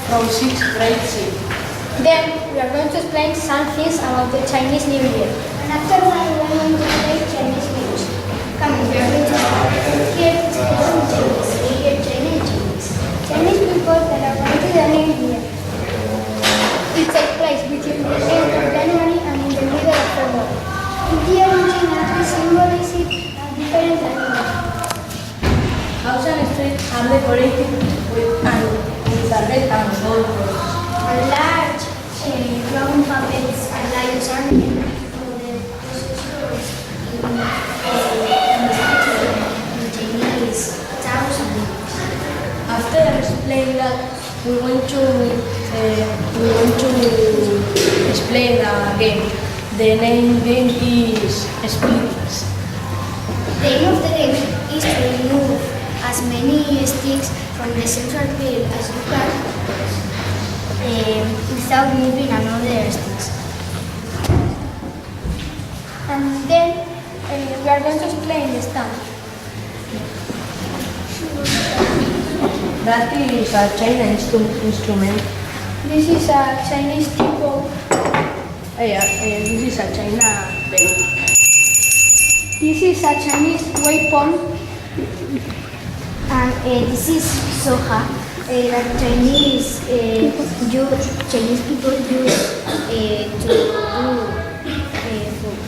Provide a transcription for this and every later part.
from 6th grade C. Then we are going to explain some things about the Chinese New Year. And after that, we are going to play Chinese music. Come on, we are going to start. Here is Chinese. We hear Chinese. Chinese people that are going to the New Year. It takes place between the end of January and in the middle of February. In here in China, we symbolize it as different animals. Thousand streets are decorated with a red and gold roses. And large round puppets and lions are made for the processors in Chinese thousands. After explaining that, we want to explain again. The game is Splits. The aim of the game is to remove as many sticks from the central pile as you can without moving another sticks. And then we are going to explain the stand. That is a Chinese instrument. This is a Chinese teapot. This is a China bell. This is a Chinese weapon. And this is soha that Chinese people use to do food.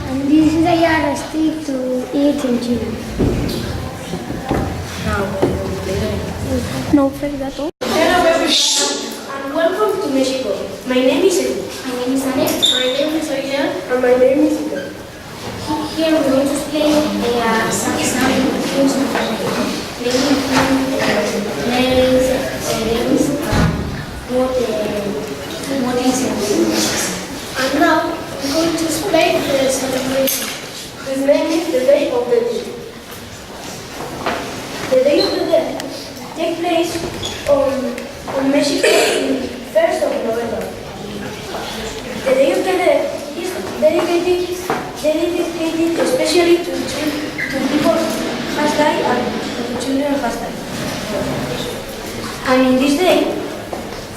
And this is a yardstick to eat in China. Now we will play. No fregato. Hello everyone and welcome to Mexico. My name is Edu. My name is Anne. My name is Aguilar. And my name is Ida. Here we're going to explain some things of maybe nails, what is it? And now we're going to explain the celebration. His name is the Day of the Dead. The Day of the Dead takes place on Mexico in 1st of November. The Day of the Dead is dedicated especially to people who has died and to children who has died. And in this day,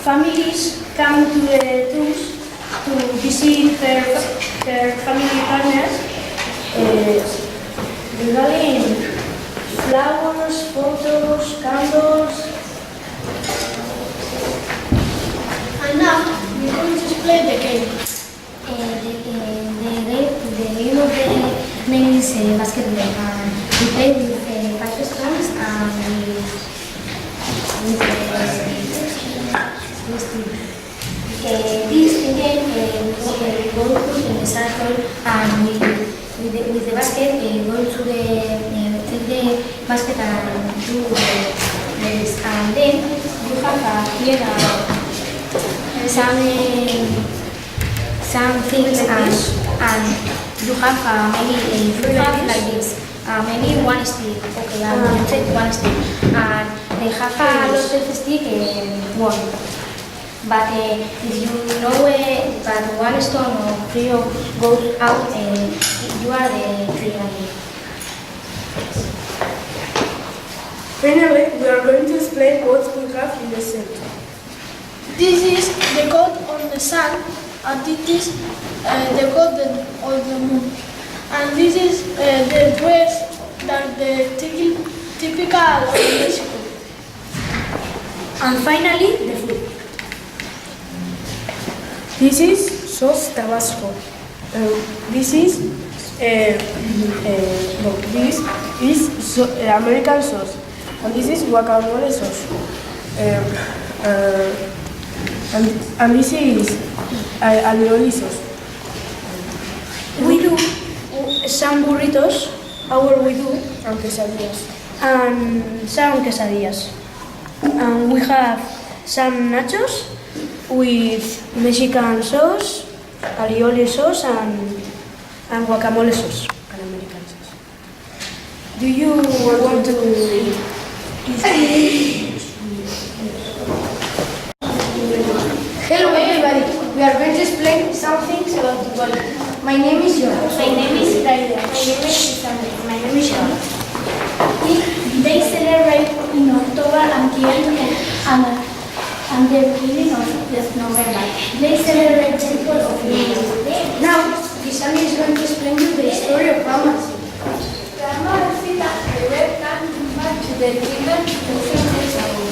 families come to the tombs to visit their family partners, regaling flowers, photos, candles. And now we're going to explain the game. The game of the name is basketball. And we play with 5 stones and with this game we go in the circle and with the basket go to take the basket and do this. And then you have here some things and you have maybe you have like this maybe one stick, okay, and you take one stick and they have a lot of stick one, but if you know that one stone or three goes out you are the three again. Finally, we are going to explain what we have in the center. This is the god on the sun, and this is the god of the moon. And this is the dress that the typical of Mexico. And finally, the food. This is sauce Tabasco. This is American sauce, and this is guacamole sauce. And this is alioli sauce. We do some burritos, we do, and quesadillas. And some quesadillas. And we have some nachos with Mexican sauce, alioli sauce, and guacamole sauce, and American sauce. Do you want to eat? Hello everybody, we are going to explain some things about the body. My name is John. My name is Dalia. My name is Sandra. My name is Sean. They celebrate in October until the beginning of November. They celebrate Temple of Mary. Now, Gisali is going to explain you the story of Alma. Grandma Rosita, the red cat, back to the kingdom 2 days ago.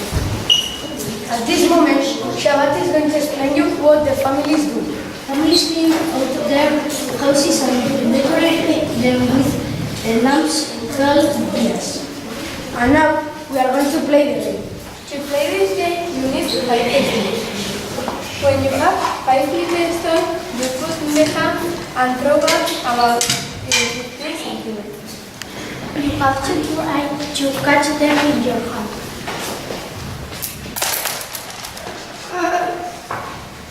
At this moment, Shabbat is going to explain you what the families do. Families clean out their houses and decorate them with lamps, 12 years. And now, we are going to play the game. To play this game, you need 5 stones. When you have 5 little stones, you put in the hand and throw up about 15 centimeters. You have to try to catch them with your hand.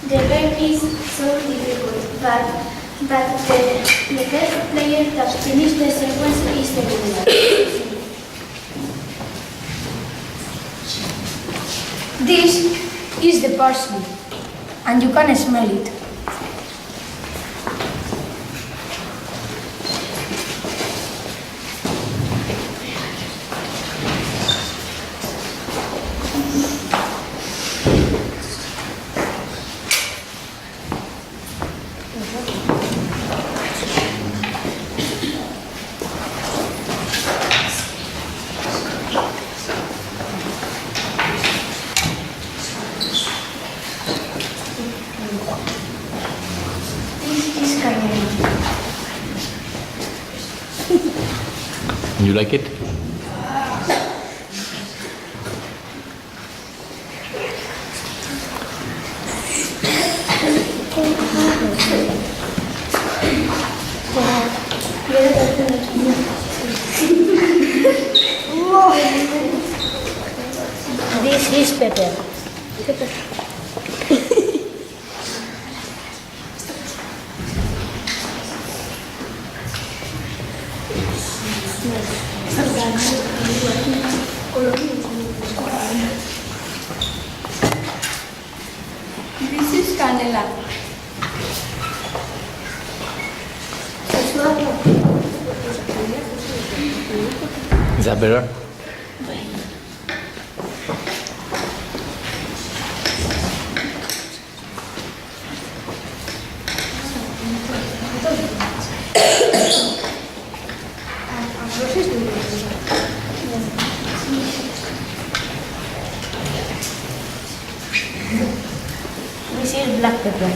The game is so difficult, but the first player that finishes the sequence is the winner. This is the parsley, and you can smell it. This is canela. You like it? This is pepper. This is canela. Is that better? This is black pepper.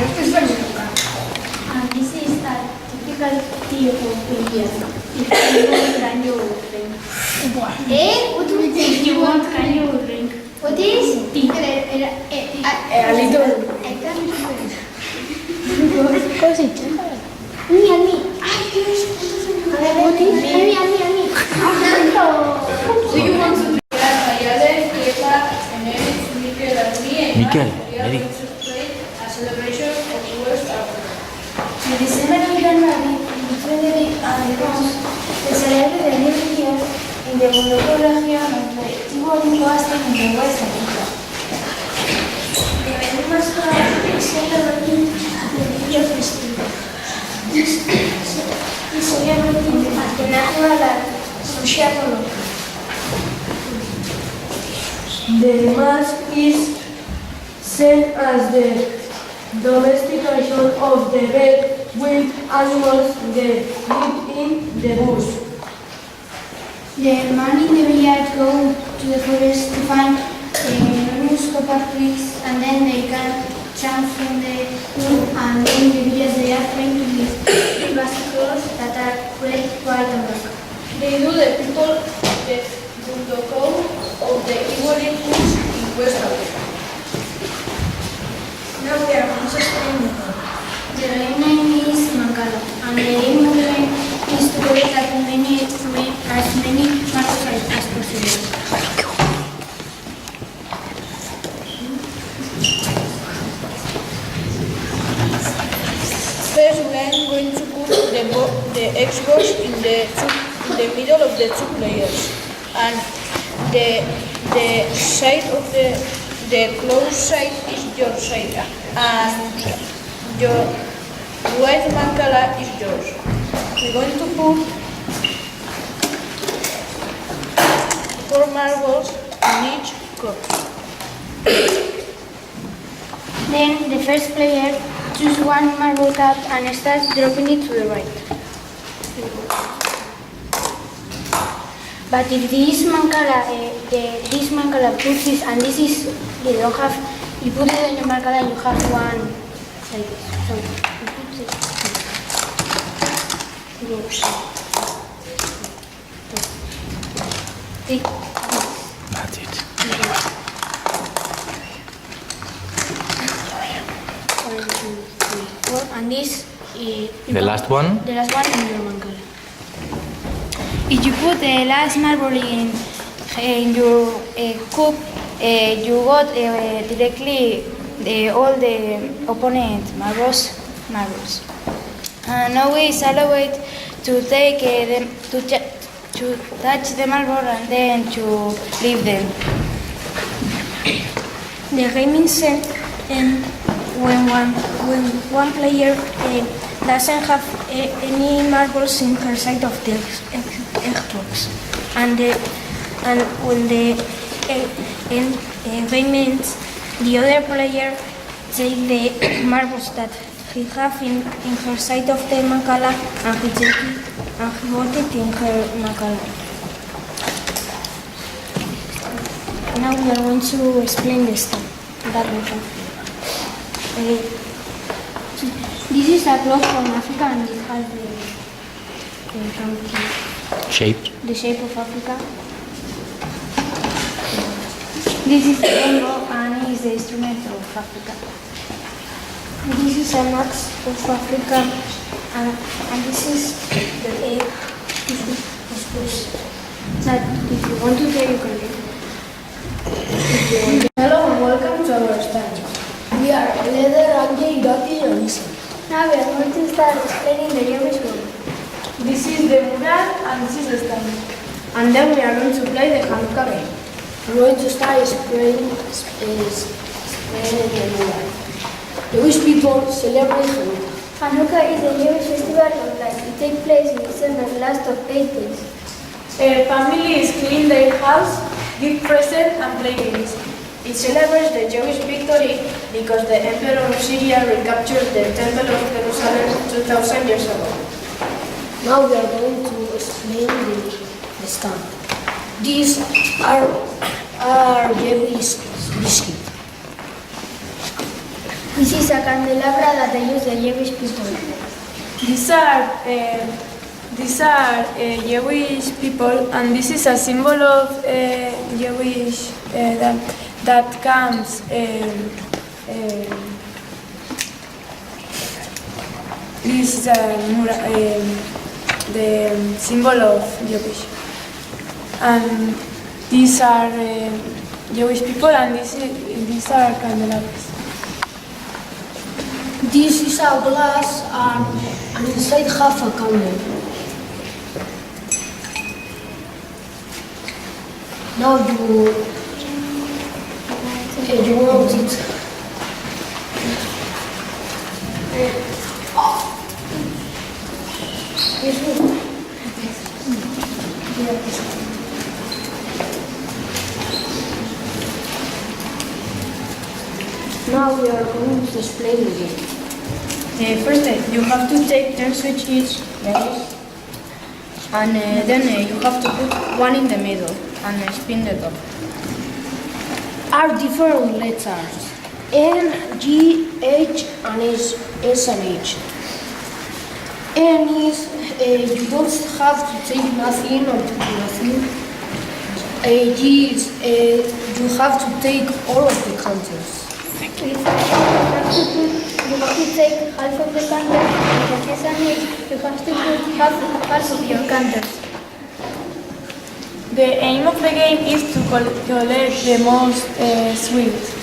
This is oregano. And this is a typical tea of India. If you want, can you drink? What do you think? If you want, can you drink? What is tea? A little. I can't do it. Me, a mí. Ay, Dios. What is? A mí. Do you want to be Mayale, Kieta, Emery, Mikel, and me? And Mikel, we are Eric. going to celebrate a celebration of West Africa. In December and January, between the big and the Rose, they celebrate the New Year in the Morocco region of the Ivory Coast in the West Africa. The very masquerade is celebrating the New Year festival. This is celebrating at the natural and social level. The mask is seen as the domestication of the red wild animals that live in the bush. The man in the village go to the forest to find enormous copper trees, and then they can jump from the wood, and in the village they are trying to live. bicycles that are red, white, and black. They do the people that do the code of the Ivory Coast in West Africa. Now we are going to explain the code. The game name is Mancala, and the aim of the game is to collect as many marbles as possible. First, we are going to put the Xbox in the middle of the two players, and the side of the close side is your side, and your white Mancala is yours. We're going to put 4 marbles in each cup. Then the first player chooses one marble cup and starts dropping it to the right. But if this Mancala puts this and this is, you don't have, you put it in your Mancala and you have one like this. So you put it. Take That's it. and this is The last one? The last one in your Mancala. If you put the last marble in your cup, you got directly all the opponent marbles. And now is allowed to take to touch the marble and then to leave them. The game is end when one player doesn't have any marbles in her side of the Xbox, and when the game ends, the other player takes the marbles that he have in her side of the Mancala and he take it and he put it in her Mancala. Now we are going to explain the stamp that we have. This is a cloth from Africa and it has the shape of Africa. This is the bongo and it is the instrument of Africa. This is an axe of Africa and this is the egg. That if you want to try, you can do. Hello and welcome to our stand. We are Leather, Angie, Dottie, and Lisa. Now we are going to start explaining the Jewish world. This is the mural and this is the stand. And then we are going to play the Hanukkah game. We're going to start explaining the mural. Jewish people celebrate Hanukkah. Hanukkah is a Jewish festival of light. It takes place in December, last of 8 days. Families clean their house, give presents, and play games. It celebrates the Jewish victory because the Emperor of Syria recaptured the Temple of Jerusalem 2,000 years ago. Now we are going to explain the stamp. These are Jewish biscuits. This is a candelabra that they use the Jewish people. These are Jewish people, and this is a symbol of Jewish that comes. This is the symbol of Jewish, and these are Jewish people, and these are candelabras. This is a glass and inside half a candle. Now you want it. Now we are going to explain the game. First, you have to take 10 switches each, like this, and then you have to put one in the middle and spin the top. Are different letters N, G, H, and S and H. N is you don't have to take nothing or to do nothing. G is you have to take all of the counters. You have to take half of the counters. The second is you have to put half of your counters. The aim of the game is to collect the most sweets,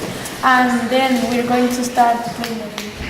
and then we're going to start playing the game.